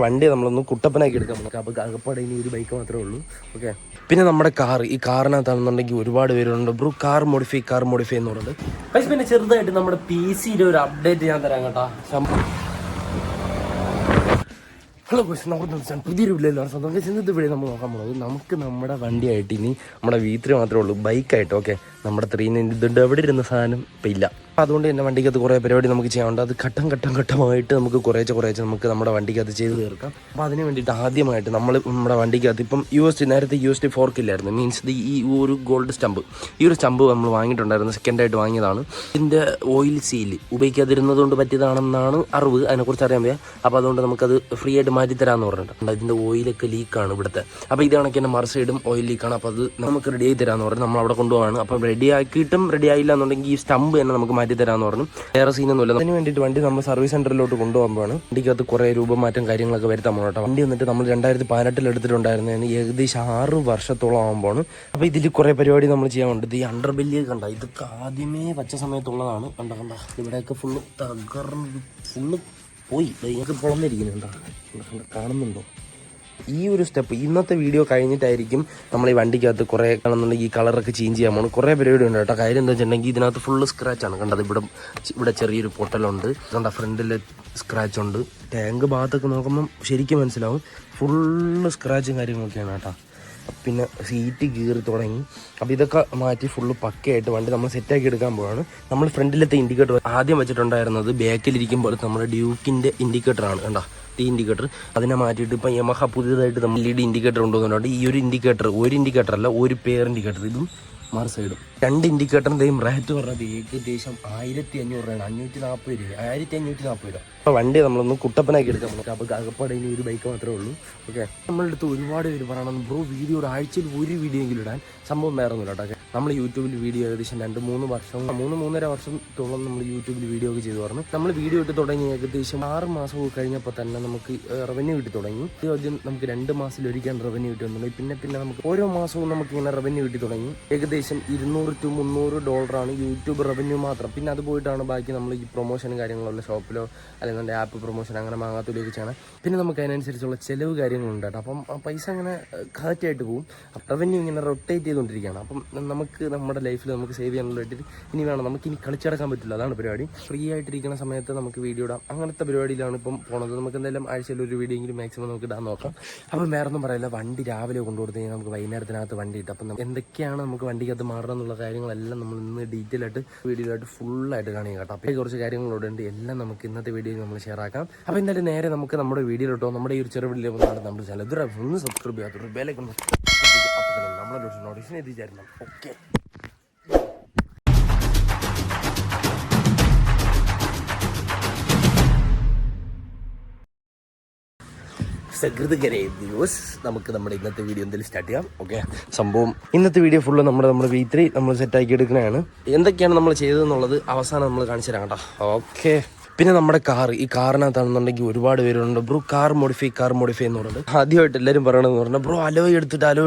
വണ്ടി നമ്മളൊന്ന് കുട്ടപ്പനാക്കി എടുക്കാൻ നമുക്ക്. അപ്പോൾ അകപ്പാടെ ഇനി ഒരു ബൈക്ക് മാത്രമേ ഉള്ളൂ. ഓക്കെ, പിന്നെ നമ്മുടെ ഈ കാറിനകത്താണെന്നുണ്ടെങ്കിൽ ഒരുപാട് പേരുണ്ട് ബ്രോ കാർ മോഡിഫൈ എന്ന് പറയുന്നത്. പക്ഷേ പിന്നെ ചെറുതായിട്ട് നമ്മുടെ PC-യുടെ ഒരു അപ്ഡേറ്റ് ഞാൻ തരാം കേട്ടോ. ഹലോ ഗോയ്സ്, നമ്മുടെ പുതിയൊരു വീഡിയോ സ്വന്തം ഇന്നത്തെ വീഡിയോ നമ്മൾ നോക്കാൻ പോകുന്നത് നമുക്ക് നമ്മുടെ വണ്ടിയായിട്ട് ഇനി നമ്മുടെ V3 മാത്രമേ ഉള്ളൂ, ബൈക്കായിട്ട്. ഓക്കെ, നമ്മുടെ 390 ഇതുണ്ട്, എവിടെ ഇരുന്ന സാധനം ഇപ്പം ഇല്ല. അതുകൊണ്ട് തന്നെ വണ്ടിക്കകത്ത് കുറേ പരിപാടി നമുക്ക് ചെയ്യാനുണ്ട്. അത് ഘട്ടമായിട്ട് നമുക്ക് കുറേശ്ശെ നമുക്ക് നമ്മുടെ വണ്ടിക്കകത്ത് ചെയ്ത് തീർക്കാം. അപ്പോൾ അതിന് വേണ്ടിയിട്ട് ആദ്യമായിട്ട് നമ്മുടെ വണ്ടിക്കകത്ത് ഇപ്പം നേരത്തെ USD ഫോർക്ക് ഇല്ലായിരുന്നു. മീൻസ് ഈ ഒരു ഗോൾഡ് സ്റ്റമ്പ്, ഈ ഒരു സ്റ്റമ്പ് നമ്മൾ വാങ്ങിയിട്ടുണ്ടായിരുന്നു, സെക്കൻഡായിട്ട് വാങ്ങിയതാണ്. ഇതിൻ്റെ ഓയിൽ സീൽ ഉപയോഗിക്കാതിരുന്നത് കൊണ്ട് പറ്റിയതാണെന്നാണ് അറിവ്, അതിനെക്കുറിച്ച് അറിയാൻ വയ്യ. അപ്പോൾ അതുകൊണ്ട് നമുക്കത് ഫ്രീ ആയിട്ട് മാറ്റിത്തരാമെന്ന് പറഞ്ഞിട്ടുണ്ട്. ഇതിൻ്റെ ഓയിലൊക്കെ ലീക്കാണ് ഇവിടുത്തെ. അപ്പോൾ ഇത് കണക്ക് തന്നെ മറുസൈഡും ഓയിൽ ലീക്കാണ്. അപ്പോൾ അത് നമുക്ക് റെഡി ആയി തരാമെന്ന് പറഞ്ഞു. നമ്മൾ അവിടെ കൊണ്ടുപോകാണ്. അപ്പം റെഡി ആയില്ല എന്നുണ്ടെങ്കിൽ ഈ സ്റ്റമ്പ് തന്നെ നമുക്ക് മാറ്റി തരാമെന്ന് പറഞ്ഞു. വേറെ സീനൊന്നുമില്ല. അതിന് വേണ്ടിയിട്ട് വണ്ടി നമ്മൾ സർവീസ് സെന്ററിലോട്ട് കൊണ്ടുപോകുമ്പോഴാണ് വണ്ടിക്കകത്ത് കുറേ രൂപമാറ്റം കാര്യങ്ങളൊക്കെ വരുത്താൻ പോകണം കേട്ടോ. വണ്ടി വന്നിട്ട് നമ്മൾ 2018 എടുത്തിട്ടുണ്ടായിരുന്നതിന് ഏകദേശം 6 വർഷത്തോളം ആകുമ്പോൾ. അപ്പോൾ ഇതിൽ കുറേ പരിപാടി നമ്മൾ ചെയ്യാനുണ്ട്. ഇത് ഈ അണ്ടർ ബെല്ല് കണ്ട, ഇതൊക്കെ ആദ്യമേ വച്ച സമയത്തുള്ളതാണ്. കണ്ട ഇവിടെയൊക്കെ ഫുള്ള് ഫുള്ള് പോയി, നിങ്ങൾക്ക് പൊളന്നിരിക്കുന്നുണ്ടോ, കാണുന്നുണ്ടോ? ഈ ഒരു സ്റ്റെപ്പ് ഇന്നത്തെ വീഡിയോ കഴിഞ്ഞിട്ടായിരിക്കും നമ്മൾ ഈ വണ്ടിക്കകത്ത് കുറേ കാണുന്നുണ്ടെങ്കിൽ ഈ കളറൊക്കെ ചേഞ്ച് ചെയ്യാൻ പോകണം. കുറേ പരിപാടി ഉണ്ട് കേട്ടോ. കാര്യം എന്താ വെച്ചിട്ടുണ്ടെങ്കിൽ ഇതിനകത്ത് ഫുള്ള് സ്ക്രാച്ചാണ് കണ്ടത്. ഇവിടെ ചെറിയൊരു പൊട്ടലുണ്ട് കണ്ട, ഫ്രണ്ടിൽ സ്ക്രാച്ച് ഉണ്ട്. ടാങ്ക് ഭാഗത്തൊക്കെ നോക്കുമ്പം ശരിക്കും മനസ്സിലാവും ഫുള്ള് സ്ക്രാച്ചും കാര്യങ്ങളൊക്കെയാണ് കേട്ടോ. പിന്നെ സീറ്റ് കീറി തുടങ്ങി. അപ്പോൾ ഇതൊക്കെ മാറ്റി ഫുള്ള് പക്കയായിട്ട് വണ്ടി നമ്മൾ സെറ്റാക്കി എടുക്കാൻ പോവാണ്. നമ്മൾ ഫ്രണ്ടിലത്തെ ഇൻഡിക്കേറ്റർ ആദ്യം വെച്ചിട്ടുണ്ടായിരുന്നത് ബാക്കിലിരിക്കുമ്പോൾ നമ്മുടെ ഡ്യൂക്കിൻ്റെ ഇൻഡിക്കേറ്ററാണ് കണ്ടോ, ഈ ഇൻഡിക്കേറ്റർ. അതിനെ മാറ്റിയിട്ട് ഇപ്പം യമഹ പുതിയതായിട്ട് നമ്മൾ LED ഇൻഡിക്കേറ്റർ കൊണ്ടുവന്നിട്ടുണ്ട്. ഈ ഒരു ഇൻഡിക്കേറ്റർ അല്ല, ഒരു പെയർ ഇൻഡിക്കേറ്റർ, ഇതും മറു സൈഡും. 2 ഇൻഡിക്കേറ്ററിൻ്റെയും റേറ്റ് പറഞ്ഞത് ഏകദേശം 1500 രൂപയാണ്. 540 രൂപ, 1540 രൂപ. അപ്പോൾ വണ്ടി നമ്മളൊന്ന് കുട്ടപ്പനാക്കി എടുക്കാൻ പറ്റും. അപ്പോൾ അകപ്പാടെ ഇനി ഒരു ബൈക്ക് മാത്രമേ ഉള്ളൂ. ഓക്കെ, നമ്മളുടെ അടുത്ത് ഒരുപാട് പേര് പറയണം ബ്രോ വീഡിയോ ആഴ്ചയിൽ ഒരു വീഡിയോ എങ്കിലും ഇടാൻ. സംഭവം വേറെ ഒന്നുമില്ല കേട്ടോ. നമ്മൾ യൂട്യൂബിൽ വീഡിയോ ഏകദേശം 3-3.5 വർഷത്തോളം നമ്മൾ യൂട്യൂബിൽ വീഡിയോ ഒക്കെ ചെയ്തു പറഞ്ഞു. നമ്മൾ വീഡിയോ ഇട്ട് തുടങ്ങി ഏകദേശം 6 മാസം കഴിഞ്ഞപ്പോൾ തന്നെ നമുക്ക് റവന്യൂ കിട്ടി തുടങ്ങി. ആദ്യം നമുക്ക് 2 മാസത്തിലൊരിക്കാൻ റവന്യൂ കിട്ടുന്നുണ്ട്. പിന്നെ നമുക്ക് ഓരോ മാസവും നമുക്ക് ഇങ്ങനെ റവന്യൂ കിട്ടി തുടങ്ങി. ഏകദേശം $200 to $300 യൂട്യൂബ് റവന്യൂ മാത്രം. പിന്നെ അത് പോയിട്ടാണ് ബാക്കി നമ്മൾ ഈ പ്രൊമോഷൻ കാര്യങ്ങളുള്ള ഷോപ്പിലോ അല്ലെങ്കിൽ ആപ്പ് പ്രൊമോഷൻ അങ്ങനെ മാങ്ങാത്തൂലേക്ക് ചെയ്യണം. പിന്നെ നമുക്ക് അതിനനുസരിച്ചുള്ള ചിലവ് കാര്യങ്ങളുണ്ട് കേട്ടോ. അപ്പം ആ പൈസ അങ്ങനെ കറക്റ്റായിട്ട് പോകും. റവന്യൂ ഇങ്ങനെ റൊട്ടേറ്റ് ചെയ്തുകൊണ്ടിരിക്കുകയാണ്. അപ്പം നമുക്ക് നമ്മുടെ ലൈഫിൽ നമുക്ക് സേവ് ചെയ്യാനുള്ളതായിട്ട് ഇനി വേണം, നമുക്ക് ഇനി കളിച്ചടക്കാൻ പറ്റില്ല. അതാണ് പരിപാടി. ഫ്രീ ആയിട്ടിരിക്കുന്ന സമയത്ത് നമുക്ക് വീഡിയോ ഇടാം. അങ്ങനത്തെ പരിപാടിയിലാണ് ഇപ്പം പോണത്. നമുക്ക് എന്തായാലും ആഴ്ചയിൽ ഒരു വീഡിയോ എങ്കിലും മാക്സിമം നമുക്ക് ഇടാൻ നോക്കാം. അപ്പം വേറെ ഒന്നും പറയില്ല, വണ്ടി രാവിലെ കൊണ്ടുകൊടുത്ത് കഴിഞ്ഞാൽ നമുക്ക് വൈകുന്നേരത്തിനകത്ത് വണ്ടി ഇട്ട്. അപ്പം എന്തൊക്കെയാണ് നമുക്ക് വണ്ടിക്കകത്ത് മാറണം എന്നുള്ള കാര്യങ്ങളെല്ലാം നമ്മൾ ഇന്ന് ഡീറ്റെയിൽ ആയിട്ട് വീഡിയോയിലായിട്ട് ഫുള്ളായിട്ട് കാണിക്കാം കേട്ടോ. അപ്പോൾ കുറച്ച് കാര്യങ്ങളോട് ഉണ്ട്, എല്ലാം നമുക്ക് ഇന്നത്തെ വീഡിയോയിൽ നമ്മൾ ഷെയർ ആക്കാം. അപ്പോൾ എന്തായാലും നേരെ നമുക്ക് നമ്മുടെ വീഡിയോയിലോട്ടോ. നമ്മുടെ ഈ ഒരു ചെറിയ വീഡിയോ നമ്മുടെ ചാനൽ ഇതുവരെ ഒന്ന് സബ്സ്ക്രൈബ് ചെയ്യാത്തൊരു ബെല്ലൈക്കൺ നമ്മളെ നോട്ടിഫിക്കേഷൻ എത്തിച്ചേരണം. ഓക്കെ, നമുക്ക് നമ്മുടെ ഇന്നത്തെ വീഡിയോ എന്തായാലും സ്റ്റാർട്ട് ചെയ്യാം. ഓക്കെ, സംഭവം ഇന്നത്തെ വീഡിയോ ഫുള്ള് നമ്മുടെ V3 നമ്മൾ സെറ്റാക്കി എടുക്കുന്നതാണ്. എന്തൊക്കെയാണ് നമ്മൾ ചെയ്തതെന്നുള്ളത് അവസാനം നമ്മൾ കാണിച്ചു തരാം കേട്ടോ. ഓക്കെ, പിന്നെ നമ്മുടെ ഈ കാറിനകത്താണെന്നുണ്ടെങ്കിൽ ഒരുപാട് പേരുണ്ട് ബ്രോ കാർ മോഡിഫൈ എന്ന് പറയുന്നത്. ആദ്യമായിട്ട് എല്ലാവരും പറയണമെന്ന് പറഞ്ഞാൽ ബ്രോ അലോ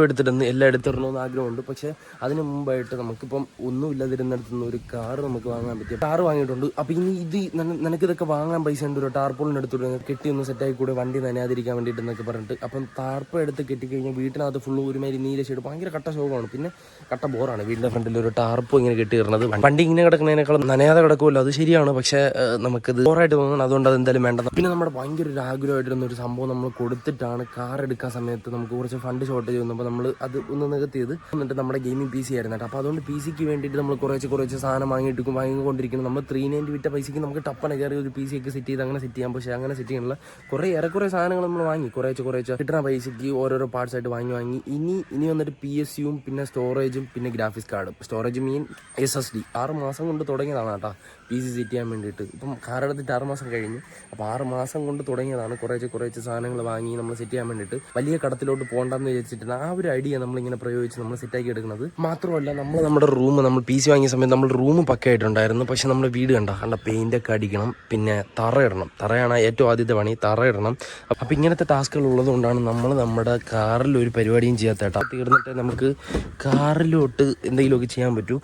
എടുത്തിട്ടെന്ന് എല്ലാം എടുത്തിടണമെന്ന് ആഗ്രഹമുണ്ട്. പക്ഷേ അതിന് മുമ്പായിട്ട് നമുക്കിപ്പം ഒന്നും ഇല്ലാതിരുന്നിടത്തുനിന്ന് ഒരു കാർ നമുക്ക് വാങ്ങാൻ പറ്റിയ കാർ വാങ്ങിയിട്ടുണ്ട്. അപ്പോൾ ഇനി നിനക്കിതൊക്കെ വാങ്ങാൻ പൈസ ഉണ്ട്, ഒരു ടാർപോളിന് എടുത്തിട്ട് കെട്ടി ഒന്ന് സെറ്റായി കൂടെ വണ്ടി നനയാതിരിക്കാൻ വേണ്ടിയിട്ട് എന്നൊക്കെ പറഞ്ഞിട്ട്. അപ്പം ടാർപ്പ് എടുത്ത് കെട്ടിക്കഴിഞ്ഞാൽ വീട്ടിനകത്ത് ഫുള്ള് ഒരുമാതിരി നീല ഷെയ്ഡ്, ഭയങ്കര കട്ട ശോകമാണ്. പിന്നെ കട്ട ബോറാണ്. വീടിൻ്റെ ഫ്രണ്ടിൽ ഒരു ടാർപ്പ് ഇങ്ങനെ കെട്ടി ഇടുന്നത്. വണ്ടി ഇങ്ങനെ കിടക്കുന്നതിനേക്കാളും നനയാതെ കിടക്കുമല്ലോ, അത് ശരിയാണ്. പക്ഷേ നമുക്കത് ബോറായിട്ട് തോന്നണം, അതുകൊണ്ട് അതെന്തായാലും വേണ്ട. പിന്നെ നമ്മുടെ ഭയങ്കര ഒരു ആഗ്രഹമായിട്ടിരുന്ന ഒരു സംഭവം നമ്മൾ കൊടുത്തിട്ടാണ് കാർ എടുക്കാൻ സമയത്ത് നമുക്ക് കുറച്ച് ഫണ്ട് ഷോർട്ടേജ് വന്നപ്പോൾ നമ്മൾ അത് ഒന്ന് നികത്തിയത്. എന്നിട്ട് നമ്മുടെ ഗെയിമിംഗ് PC ആയിരുന്നു കേട്ടോ. അപ്പോൾ അതുകൊണ്ട് PCക്ക് വേണ്ടിയിട്ട് നമ്മൾ കുറച്ച് സാധനം വാങ്ങിക്കൊണ്ടിരിക്കുന്നത്. നമ്മൾ 390 വിറ്റ പൈസയ്ക്ക് നമുക്ക് ടപ്പനെ കയറി ഒരു PC ഒക്കെ സെറ്റ് ചെയ്ത് അങ്ങനെ സെറ്റ് ചെയ്യാം. പക്ഷേ അങ്ങനെ സെറ്റ് ചെയ്യാനുള്ള കുറേ സാധനങ്ങൾ നമ്മൾ വാങ്ങി കുറച്ച് കിട്ടുന്ന പൈസയ്ക്ക് ഓരോരോ പാർട്സ് ആയിട്ട് വാങ്ങി ഇനി വന്നിട്ട് PSUവും പിന്നെ സ്റ്റോറേജും പിന്നെ ഗ്രാഫിക്സ് കാർഡും. സ്റ്റോറേജ് SSD 6 മാസം കൊണ്ട് തുടങ്ങിയതാണ് കേട്ടോ PC സെറ്റ് ചെയ്യാൻ വേണ്ടിയിട്ട്. ഇപ്പം കാർ എടുത്തിട്ട് 6 മാസം കഴിഞ്ഞു. അപ്പോൾ 6 മാസം കൊണ്ട് തുടങ്ങിയതാണ്. കുറച്ച് സാധനങ്ങൾ വാങ്ങി നമ്മൾ സെറ്റ് ചെയ്യാൻ വേണ്ടിയിട്ട്. വലിയ കടത്തിലോട്ട് പോകണ്ടെന്ന് വിചാരിച്ചിട്ടാണ് ആ ഒരു ഐഡിയ നമ്മളിങ്ങനെ പ്രയോഗിച്ച് നമ്മൾ സെറ്റാക്കി എടുക്കുന്നത്. മാത്രമല്ല നമ്മുടെ റൂം നമ്മൾ PC വാങ്ങിയ സമയത്ത് നമ്മുടെ റൂം പക്കയായിട്ടുണ്ടായിരുന്നു. പക്ഷെ നമ്മുടെ വീട് കണ്ട പെയിൻ്റൊക്കെ അടിക്കണം, പിന്നെ തറയാണ് ഏറ്റവും ആദ്യത്തെ പണി, തറയിടണം. അപ്പോൾ ഇങ്ങനത്തെ ടാസ്കുകൾ ഉള്ളത് കൊണ്ടാണ് നമ്മൾ നമ്മുടെ കാറിൽ ഒരു പരിപാടിയും ചെയ്യാത്ത കേട്ടോ. തീർന്നിട്ട് നമുക്ക് കാറിലോട്ട് എന്തെങ്കിലുമൊക്കെ ചെയ്യാൻ പറ്റൂ.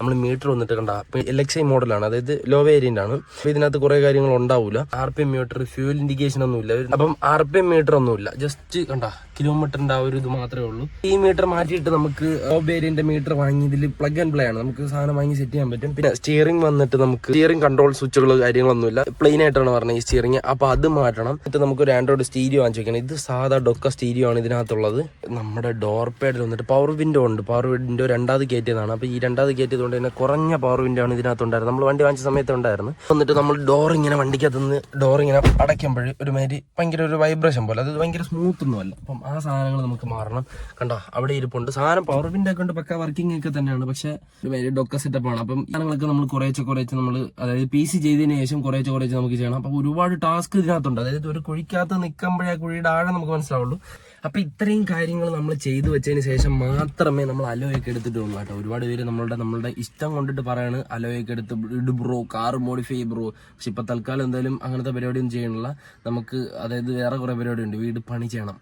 നമ്മൾ മീറ്റർ വന്നിട്ട് കണ്ട LXI മോഡലാണ്, അതായത് ലോ വേരിയന്റ് ആണ്. അപ്പോൾ ഇതിനകത്ത് കുറെ കാര്യങ്ങൾ ഉണ്ടാവില്ല. RPM മീറ്റർ, ഫ്യൂൽ ഇൻഡിക്കേഷൻ ഒന്നുമില്ല. അപ്പം RPM മീറ്റർ ഒന്നുമില്ല, ജസ്റ്റ് കണ്ട കിലോമീറ്ററിന്റെ ആ ഒരു ഇത് മാത്രമേ ഉള്ളൂ. ഈ മീറ്റർ മാറ്റിയിട്ട് നമുക്ക് ലോ വേരിയന്റ് മീറ്റർ വാങ്ങി ഇതിൽ പ്ലഗ് ആൻഡ് പ്ലേ ആണ്, നമുക്ക് സാധനം വാങ്ങി സെറ്റ് ചെയ്യാൻ പറ്റും. പിന്നെ സ്റ്റിയറിംഗ് വന്നിട്ട് നമുക്ക് സ്റ്റിയറിംഗ് കൺട്രോൾ സ്വിച്ചുകൾ കാര്യങ്ങളൊന്നുമില്ല, പ്ലെയിൻ ആയിട്ടാണ് പറഞ്ഞത് ഈ സ്റ്റിയറിംഗ്. അപ്പൊ അത് മാറ്റണം. എന്നിട്ട് നമുക്ക് ഒരു ആൻഡ്രോയിഡ് സ്റ്റീരിയോ വാങ്ങിച്ചു വെക്കണം. ഇത് സാധാ ഡൊക്ക സ്റ്റീരിയോ ആണ് ഇതിനകത്തുള്ളത്. നമ്മുടെ ഡോർ പാഡിൽ വന്നിട്ട് പവർ വിൻഡോ ഉണ്ട്. പവർ വിൻഡോ രണ്ടാമത് കയറ്റിയതാണ്. അപ്പോൾ ഈ രണ്ടാമത് കയറ്റിയതുകൊണ്ട് തന്നെ കുറഞ്ഞ പവർ വിൻഡോ ആണ് ഇതിനകത്തുണ്ടായിരുന്നത്. നമ്മൾ വണ്ടി വാങ്ങിച്ച സമയത്ത് ഉണ്ടായിരുന്നു. എന്നിട്ട് നമ്മൾ ഡോർ ഇങ്ങനെ വണ്ടിക്കകത്തുനിന്ന് ഡോർ ഇങ്ങനെ അടയ്ക്കുമ്പോൾ ഒരുമാതിരി ഭയങ്കര ഒരു വൈബ്രേഷൻ പോലെ, അത് ഭയങ്കര സ്മൂത്ത് ഒന്നും അല്ല. അപ്പം ആ സാധനങ്ങൾ നമുക്ക് മാറണം. കണ്ടോ അവിടെ ഇരിപ്പുണ്ട് സാധനം. പവർ വിൻഡോ ഒക്കെ ഉണ്ട്, പക്ക വർക്കിംഗ് ഒക്കെ തന്നെയാണ്. പക്ഷേ ഒരുമാതിരി ഡൊക്ക സെറ്റപ്പ് ആണ്. അപ്പം സാധനങ്ങളൊക്കെ നമ്മൾ കുറേശ്ശെ നമ്മൾ അതായത് PC ചെയ്തതിന് ശേഷം കുറേശ്ശെ നമുക്ക് ചെയ്യണം. അപ്പം ഒരുപാട് ടാസ്ക് ഇതിനകത്തുണ്ട്. അതായത് ഒരു കുഴിക്കകത്ത് നിൽക്കുമ്പോഴേ കുഴിയുടെ ആഴം നമുക്ക് മനസ്സിലാവുള്ളൂ. അപ്പം ഇത്രയും കാര്യങ്ങൾ നമ്മൾ ചെയ്തു വെച്ചതിന് ശേഷം മാത്രമേ നമ്മൾ അലോയൊക്കെ എടുത്തിട്ടുള്ളൂ കേട്ടോ. ഒരുപാട് പേര് നമ്മളുടെ ഇഷ്ടം കൊണ്ടിട്ട് പറയാണ് അലോയൊക്കെ എടുത്ത് ഇട് ബ്രോ, കാർ മോഡിഫൈ ബ്രോ. പക്ഷെ ഇപ്പം തൽക്കാലം എന്തായാലും അങ്ങനത്തെ പരിപാടിയൊന്നും ചെയ്യണില്ല. നമുക്ക് അതായത് വേറെ കുറേ പരിപാടിയുണ്ട്. വീട് പണി ചെയ്യണം.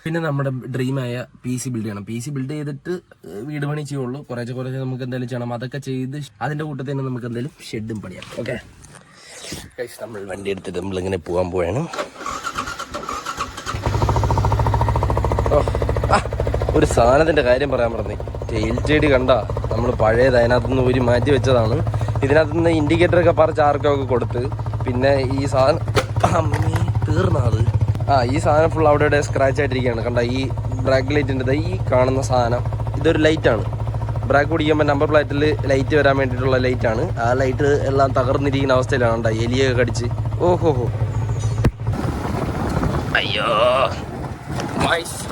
പിന്നെ നമ്മുടെ ഡ്രീമായ PC ബിൽഡ് ചെയ്യണം. PC ബിൽഡ് ചെയ്തിട്ട് വീട് പണി ചെയ്യുള്ളൂ. കുറേശ്ശെ നമുക്ക് എന്തായാലും ചെയ്യണം. അതൊക്കെ ചെയ്ത് അതിൻ്റെ കൂട്ടത്തിൽ തന്നെ നമുക്ക് എന്തായാലും ഷെഡും പണിയാം. ഓക്കെ, നമ്മൾ വണ്ടി എടുത്തിട്ട് നമ്മളിങ്ങനെ പോകാൻ പോവാണ്. ഒരു സാധനത്തിന്റെ കാര്യം പറയാൻ പറഞ്ഞു. LTD കണ്ട നമ്മൾ പഴയത് അതിനകത്തുനിന്ന് ഒരു മാറ്റി വെച്ചതാണ്. ഇതിനകത്തുനിന്ന് ഇൻഡിക്കേറ്റർ ഒക്കെ പറിച്ച് ആർക്കൊക്കെ കൊടുത്ത്, പിന്നെ ഈ സാധനം തീർന്നത് ഈ സാധനം ഫുൾ അവിടെ സ്ക്രാച്ച് ആയിട്ടിരിക്കുകയാണ്. കണ്ട ഈ ബ്രാക്ക് ലൈറ്റിൻ്റെ ഈ കാണുന്ന സാധനം ഇതൊരു ലൈറ്റാണ്. ബ്രാക്ക് പിടിക്കുമ്പോൾ നമ്പർ പ്ലേറ്റിൽ ലൈറ്റ് വരാൻ വേണ്ടിയിട്ടുള്ള ലൈറ്റാണ്. ആ ലൈറ്റ് എല്ലാം തകർന്നിരിക്കുന്ന അവസ്ഥയിലാണ്. കണ്ട എലിയൊക്കെ കടിച്ച്. ഓഹോ അയ്യോ,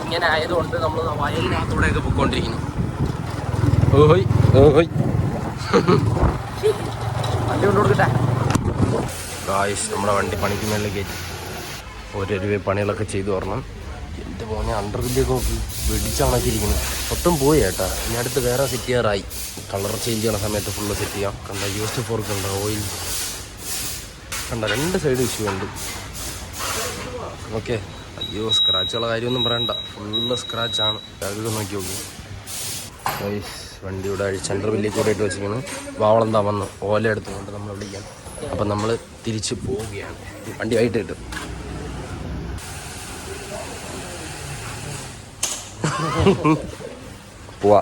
ഇങ്ങനെ ആയതുകൊണ്ട് നമ്മൾ വയലിനകത്തൂടെയൊക്കെ പൊയ്ക്കൊണ്ടിരിക്കുന്നു. ഓഹോയ് വണ്ടി കൊണ്ട് കൊടുക്കട്ടെ ഗായ്സ്. നമ്മുടെ വണ്ടി പണിക്ക് മേളിൽ കയറ്റി ഓരോ പണികളൊക്കെ ചെയ്തു തരണം. എൻ്റെ മോനെ അണ്ടർവില്ലൊക്കെ നോക്കി വെടിച്ചാണാക്കിയിരിക്കുന്നത്. മൊത്തം പോയി ചേട്ടാ. ഇനി അടുത്ത് വേറെ സെറ്റ് ചെയ്യാറായി. കളർ ചേഞ്ച് ചെയ്യണ സമയത്ത് ഫുള്ള് സെറ്റ് ചെയ്യാം. കണ്ട യൂസ്ഡ് ഫോർക്ക് ഉണ്ട്, ഓയിൽ കണ്ട, രണ്ട് സൈഡ് ഇഷ്യൂ ഉണ്ട്. ഓക്കെ, അയ്യോ സ്ക്രാച്ചുള്ള കാര്യമൊന്നും പറയണ്ട, ഫുള്ള് സ്ക്രാച്ചാണ്. അത് നോക്കി നോക്കി വണ്ടിയുടെ സെൻറ്റർ വില്ലിൽ കൂടെ ഇട്ട് വെച്ചിരിക്കുന്നു. വാവളെന്താ വന്ന് ഓല എടുത്തുകൊണ്ട് നമ്മൾ വിളിക്കാം. അപ്പം നമ്മൾ തിരിച്ച് പോവുകയാണ്. വണ്ടി ആയിട്ട് കിട്ടും. പോവാ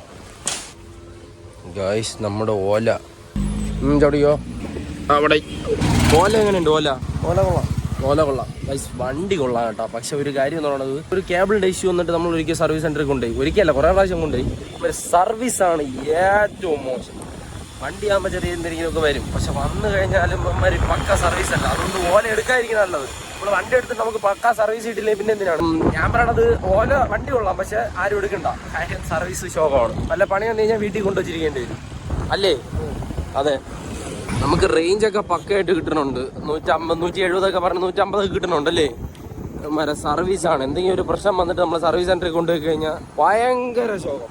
ഗായ്സ്. നമ്മുടെ ഓല ചവിടിയോ അവിടെ. ഓല എങ്ങനെയുണ്ട്? ഓല കൊള്ളാം ഗൈസ്, വണ്ടി കൊള്ളാം കേട്ടോ. പക്ഷെ ഒരു കാര്യം എന്ന് പറയുന്നത്, ഒരു കേബിളിന്റെ ഇഷ്യൂ വന്നിട്ട് നമ്മൾ ഒരിക്കൽ സർവീസ് സെന്ററിൽ കൊണ്ടുപോയി, ഒരിക്കലല്ല കുറേ പ്രാവശ്യം കൊണ്ടുപോയി. സർവീസാണ് ഏറ്റവും മോശം. വണ്ടി ആകുമ്പോൾ ചെറിയ എന്തെങ്കിലുമൊക്കെ വരും, പക്ഷെ വന്നു കഴിഞ്ഞാലും പക്ക സർവീസ് അല്ല. അതുകൊണ്ട് ഓല എടുക്കാതിരിക്കുന്ന നല്ലത്. നമ്മൾ വണ്ടി എടുത്തിട്ട് നമുക്ക് പക്ക സർവീസ് കിട്ടില്ലേ പിന്നെ എന്തിനാണ്? ഞാൻ പറയണത് ഓല വണ്ടി കൊള്ളാം, പക്ഷെ ആരും എടുക്കണ്ട. കാര്യം സർവീസ് ശോകമാണ്. വല്ല പണി വന്നു കഴിഞ്ഞാൽ വീട്ടിൽ കൊണ്ടുവച്ചിരിക്കേണ്ടി വരും അല്ലേ? അതെ, നമുക്ക് റേഞ്ചൊക്കെ പക്കയായിട്ട് കിട്ടുന്നുണ്ട്. 150 170 പറഞ്ഞ് 150 കിട്ടുന്നുണ്ടല്ലേ? സർവീസാണ്. എന്തെങ്കിലും ഒരു പ്രശ്നം വന്നിട്ട് നമ്മൾ സർവീസ് സെന്ററിൽ കൊണ്ടുപോയി കഴിഞ്ഞാൽ ഭയങ്കര ശോകം.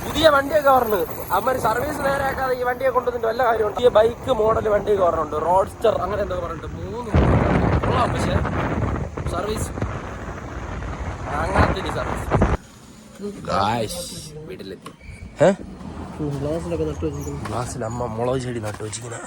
പുതിയ വണ്ടിയൊക്കെ പറഞ്ഞു അവന്മാർ സർവീസ് നേരെ ആക്കാതെ ഈ വണ്ടിയെ കൊണ്ടുവന്നിട്ട് വല്ല കാര്യമുണ്ട്. ഈ ബൈക്ക് മോഡൽ വണ്ടിയൊക്കെ പറഞ്ഞുണ്ട്, റോഡ്സ്റ്റർ അങ്ങനെ എന്തൊക്കെ പറഞ്ഞിട്ട് 3 കൊള്ളാം. പക്ഷെ സർവീസ് അങ്ങനത്തെ സർവീസ് വീട്ടിലെത്തി. ഗ്ലാസ്സിൽ അമ്മ മുളക് ചെടി നട്ടു വെച്ചിരിക്കുന്ന.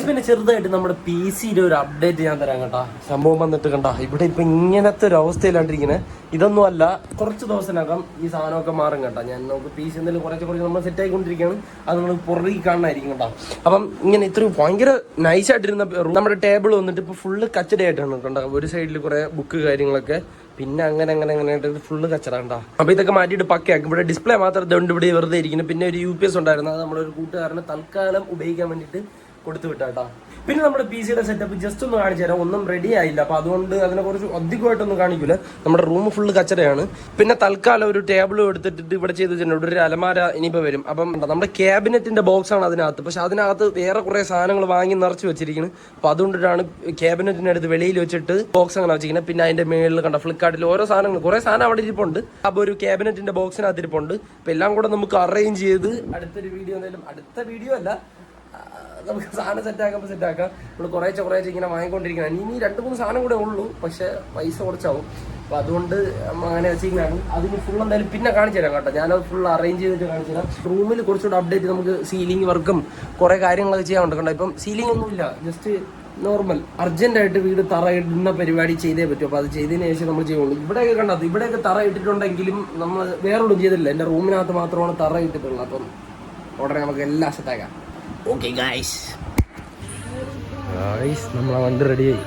പിന്നെ ചെറുതായിട്ട് നമ്മുടെ PC-യുടെ ഒരു അപ്ഡേറ്റ് ഞാൻ തരാം കേട്ടാ. സംഭവം വന്നിട്ട് കണ്ട ഇവിടെ ഇപ്പൊ ഇങ്ങനത്തെ ഒരു അവസ്ഥയിലാണ്ടിരിക്കുന്നത്. ഇതൊന്നും അല്ല, കുറച്ച് ദിവസത്തിനകം ഈ സാധനമൊക്കെ മാറും കേട്ടോ. ഞാൻ നമുക്ക് PC എന്തെങ്കിലും കുറച്ച് നമ്മൾ സെറ്റ് ആയിക്കൊണ്ടിരിക്കുകയാണ്. അത് നമ്മൾ പുറകിൽ കാണാനായിരിക്കും കേട്ടോ. അപ്പം ഇങ്ങനെ ഇത്രയും ഭയങ്കര നൈസായിട്ടിരുന്ന നമ്മുടെ ടേബിൾ വന്നിട്ട് ഇപ്പൊ ഫുള്ള് കച്ചടയായിട്ടാണ് കേട്ടോ. ഒരു സൈഡിൽ കുറെ ബുക്ക് കാര്യങ്ങളൊക്കെ, പിന്നെ അങ്ങനെ ഫുള്ള് കച്ചറ കണ്ടാ. അപ്പൊ ഇതൊക്കെ മാറ്റിയിട്ട് പക്കയാക്കും. ഇവിടെ ഡിസ്പ്ലേ മാത്രം ഇതുകൊണ്ട് ഇവിടെ വെറുതെ ഇരിക്കുന്നു. പിന്നെ ഒരു UPS ഉണ്ടായിരുന്നു, അത് നമ്മളൊരു കൂട്ടുകാരന് തൽക്കാലം ഉപയോഗിക്കാൻ വേണ്ടിയിട്ട് കൊടുത്തു വിട്ടാട്ടാ. പിന്നെ നമ്മുടെ PC-യുടെ സെറ്റപ്പ് ജസ്റ്റ് ഒന്ന് കാണിച്ചു തരാം. ഒന്നും റെഡി ആയില്ല, അപ്പൊ അതുകൊണ്ട് അതിനെക്കുറിച്ച് അധികമായിട്ടൊന്നും കാണിക്കൂല. നമ്മുടെ റൂം ഫുള്ള് കച്ചറയാണ്. പിന്നെ തൽക്കാലം ഒരു ടേബിളും എടുത്തിട്ട് ഇവിടെ ചെയ്ത് വെച്ചിട്ടുണ്ട്. ഇവിടെ ഒരു അലമാര ഇനിയിപ്പോൾ വരും. അപ്പം നമ്മുടെ ക്യാബിനറ്റിന്റെ ബോക്സ് ആണ് അതിനകത്ത്. പക്ഷെ അതിനകത്ത് വേറെ കുറെ സാധനങ്ങൾ വാങ്ങി നിറച്ച് വെച്ചിരിക്കുന്നത്. അപ്പൊ അതുകൊണ്ടിട്ടാണ് ക്യാബിനറ്റിന്റെ അടുത്ത് വെളിയിൽ വെച്ചിട്ട് ബോക്സ് അങ്ങനെ വെച്ചിരിക്കുന്നത്. പിന്നെ അതിന്റെ മേളിൽ കണ്ട ഫ്ലിപ്കാർട്ടിൽ ഓരോ സാധനങ്ങൾ കുറെ സാധനം അവിടെ ഇരിപ്പുണ്ട്. അപ്പൊ ഒരു ക്യാബിനറ്റിന്റെ ബോക്സിനകത്ത് ഇരിപ്പുണ്ട്. അപ്പൊ എല്ലാം കൂടെ നമുക്ക് അറേഞ്ച് ചെയ്ത് അടുത്ത വീഡിയോ അല്ല, നമുക്ക് സാധനം സെറ്റാക്കാം. നമ്മൾ കുറേശ്ശെ ഇങ്ങനെ വാങ്ങിക്കൊണ്ടിരിക്കണം. ഇനി 2-3 സാധനം കൂടെ ഉള്ളൂ, പക്ഷെ പൈസ കുറച്ചാവും. അപ്പോൾ അതുകൊണ്ട് അങ്ങനെ വെച്ചിരിക്കുന്നതാണ്. അതിന് ഫുൾ എന്തായാലും പിന്നെ കാണിച്ചു തരാം കേട്ടോ. ഞാനത് ഫുൾ അറേഞ്ച് ചെയ്തിട്ട് കാണിച്ചു തരാം. റൂമിൽ കുറച്ചുകൂടെ അപ്ഡേറ്റ് നമുക്ക് സീലിംഗ് വർക്കും കുറേ കാര്യങ്ങളൊക്കെ ചെയ്യാനുണ്ട് കണ്ടോ. ഇപ്പം സീലിംഗ് ഒന്നുമില്ല, ജസ്റ്റ് നോർമൽ അർജന്റായിട്ട് വീട് തറ ഇടുന്ന പരിപാടി ചെയ്തേ പറ്റും. അപ്പോൾ അത് ചെയ്തതിന് ശേഷം നമ്മൾ ചെയ്യുള്ളൂ. ഇവിടെയൊക്കെ കണ്ടത്, ഇവിടെയൊക്കെ തറ ഇട്ടിട്ടുണ്ടെങ്കിലും നമ്മൾ വേറൊന്നും ചെയ്തിട്ടില്ല. എൻ്റെ റൂമിനകത്ത് മാത്രമാണ് തറ ഇട്ടിട്ടുള്ളത്. അപ്പം ഉടനെ നമുക്ക് എല്ലാം സെറ്റാക്കാം. ഓക്കെ ഗായ്സ്, നമ്മളെ വണ്ടി റെഡിയായി.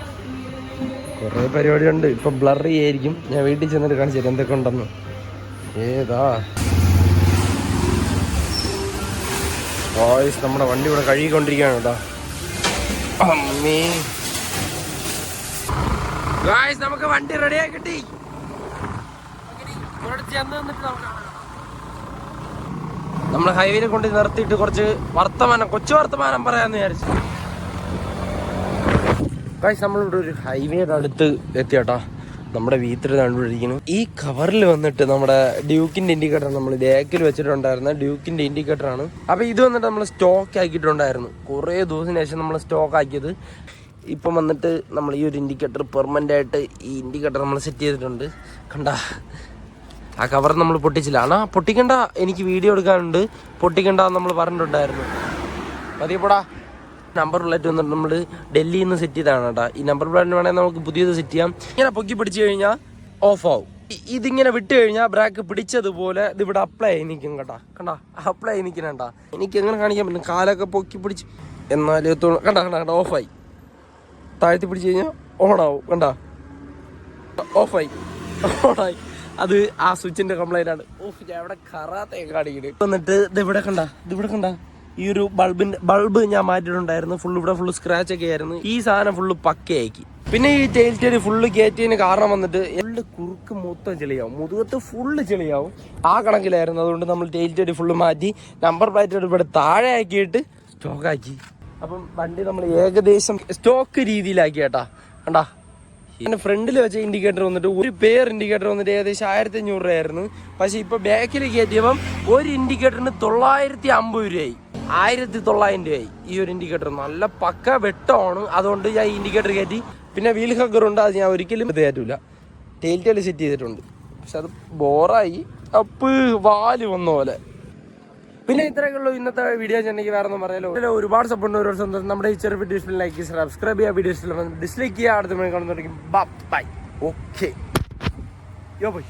കുറേ പരിപാടിയുണ്ട്. ഇപ്പം ബ്ലറി ആയിരിക്കും. ഞാൻ വീട്ടിൽ ചെന്നിട്ട് കാണിച്ചു തരാം എന്തൊക്കെ ഉണ്ടെന്ന്. ഏതാ ഗായ്സ്, നമ്മുടെ വണ്ടി ഇവിടെ കഴുകിക്കൊണ്ടിരിക്കുകയാണ് കേട്ടോ. അമ്മേ ഗായ്സ്, നമുക്ക് വണ്ടി റെഡിയായി കിട്ടി. നമ്മൾ ഹൈവേയിൽ കൊണ്ട് നിർത്തിയിട്ട് കുറച്ച് കൊച്ചു വർത്തമാനം പറയാന്ന് വിചാരിച്ചു. ഗായ്സ്, നമ്മളിവിടെ ഒരു ഹൈവേയുടെ അടുത്ത് എത്തിയാട്ടാ. നമ്മുടെ V3 കണ്ടുപിടിക്കുന്നു. ഈ കവറിൽ വന്നിട്ട് നമ്മുടെ ഡ്യൂക്കിന്റെ ഇൻഡിക്കേറ്റർ നമ്മൾ ബാക്കിൽ വെച്ചിട്ടുണ്ടായിരുന്ന ഡ്യൂക്കിന്റെ ഇൻഡിക്കേറ്റർ ആണ്. അപ്പൊ ഇത് വന്നിട്ട് നമ്മൾ സ്റ്റോക്ക് ആക്കിയിട്ടുണ്ടായിരുന്നു. കുറേ ദിവസത്തിന് ശേഷം നമ്മൾ സ്റ്റോക്ക് ആക്കിയത്. ഇപ്പം വന്നിട്ട് നമ്മൾ ഈ ഒരു ഇൻഡിക്കേറ്റർ പെർമനന്റ് ആയിട്ട് ഈ ഇൻഡിക്കേറ്റർ നമ്മൾ സെറ്റ് ചെയ്തിട്ടുണ്ട്. കണ്ട ആ കവർ നമ്മൾ പൊട്ടിച്ചില്ല. ആണാ പൊട്ടിക്കണ്ട, എനിക്ക് വീഡിയോ എടുക്കാനുണ്ട്, പൊട്ടിക്കണ്ട നമ്മൾ പറഞ്ഞിട്ടുണ്ടായിരുന്നു. മതിയപ്പോടാ. നമ്പർ പ്ലേറ്റ് വന്നിട്ട് നമ്മൾ ഡൽഹിയിൽ നിന്ന് സെറ്റ് ചെയ്താണ് കേട്ടോ. ഈ നമ്പർ പ്ലേറ്റ് വേണമെങ്കിൽ നമുക്ക് പുതിയത് സെറ്റ് ചെയ്യാം. ഇങ്ങനെ പൊക്കി പിടിച്ചു കഴിഞ്ഞാൽ ഓഫ് ആവും. ഇതിങ്ങനെ വിട്ട് കഴിഞ്ഞാൽ ബ്രേക്ക് പിടിച്ചതുപോലെ ഇതിവിടെ അപ്ലൈ ആയി നിൽക്കും കേട്ടോ. കണ്ടാ അപ്ലൈ ആയി നിൽക്കണേട്ടാ. എനിക്ക് എങ്ങനെ കാണിക്കാൻ പറ്റും? കാലൊക്കെ പൊക്കി പിടിച്ച് എന്നാലും കണ്ടാ കണ്ടാ കണ്ടാ ഓഫായി. താഴ്ത്തി പിടിച്ച് കഴിഞ്ഞാൽ ഓണാവും. കണ്ടാ ഓഫായി, ഓണായി. അത് ആ സ്വിച്ചിന്റെ കംപ്ലൈന്റ് ആണ്. ഓഫ്, ഞാൻ ഇവിടെ കറാത്തയൊക്കെ കാണിക്കുന്നത്. എന്നിട്ട് ഇതിവിടെ കണ്ട ഈ ഒരു ബൾബ് ഞാൻ മാറ്റിയിട്ടുണ്ടായിരുന്നു. ഇവിടെ ഫുള്ള് സ്ക്രാച്ച് ഒക്കെ ആയിരുന്നു. ഈ സാധനം ഫുള്ള് പക്കയാക്കി. പിന്നെ ഈ ടെയിൽ ടെയിൽ ഫുള്ള് കയറ്റിയതിന് കാരണം വന്നിട്ട് ഫുള്ള് കുറുക്ക് മൊത്തം ചെളിയാവും, മുതുകത്ത് ഫുള്ള് ചെളിയാവും. ആ കണക്കിലായിരുന്നു. അതുകൊണ്ട് നമ്മൾ ടെയിൽ ടെയിൽ ഫുള്ള് മാറ്റി നമ്പർ പ്ലേറ്റ് ഇവിടെ താഴെ ആക്കിയിട്ട് സ്റ്റോക്കാക്കി. അപ്പം വണ്ടി നമ്മൾ ഏകദേശം സ്റ്റോക്ക് രീതിയിലാക്കി കേട്ടാ. കണ്ടാ എൻ്റെ ഫ്രണ്ടിൽ വെച്ച ഇൻഡിക്കേറ്റർ വന്നിട്ട് ഒരു പെയർ ഇൻഡിക്കേറ്റർ വന്നിട്ട് ഏകദേശം 1500 രൂപയായിരുന്നു. പക്ഷെ ഇപ്പൊ ബാക്കിൽ കയറ്റിയപ്പം ഒരു ഇൻഡിക്കേറ്ററിന് 950 രൂപയായി. 1900 രൂപയായി ഈ ഒരു ഇൻഡിക്കേറ്റർ. നല്ല പക്ക വെട്ടമാണ്. അതുകൊണ്ട് ഞാൻ ഈ ഇൻഡിക്കേറ്റർ കയറ്റി. പിന്നെ വീൽ ഹക്കറുണ്ട്, അത് ഞാൻ ഒരിക്കലും കയറ്റൂല. ടെയിൽ ടെയിൽ സെറ്റ് ചെയ്തിട്ടുണ്ട്. പക്ഷെ അത് ബോറായി, അപ്പ് വാല് വന്ന പോലെ. പിന്നെ ഇത്രയൊക്കെയുള്ളൂ ഇന്നത്തെ വീഡിയോ. എനിക്ക് വേറെ ഒന്നും പറയാലോ. ഒരുപാട് സപ്പോർട്ട്, ഒരുപാട് സന്തോഷം. നമ്മുടെ ഈ ചെറിയ വീഡിയോസ് ലൈക്ക്, സബ്സ്ക്രൈബ് ചെയ്യുക, വീഡിയോസ് ഡിസ്ലൈക്ക് ചെയ്യുക. അടുത്ത മണി കാണുന്നതായിരിക്കും. ബൈ. ഓക്കെ, യോ ബൈ.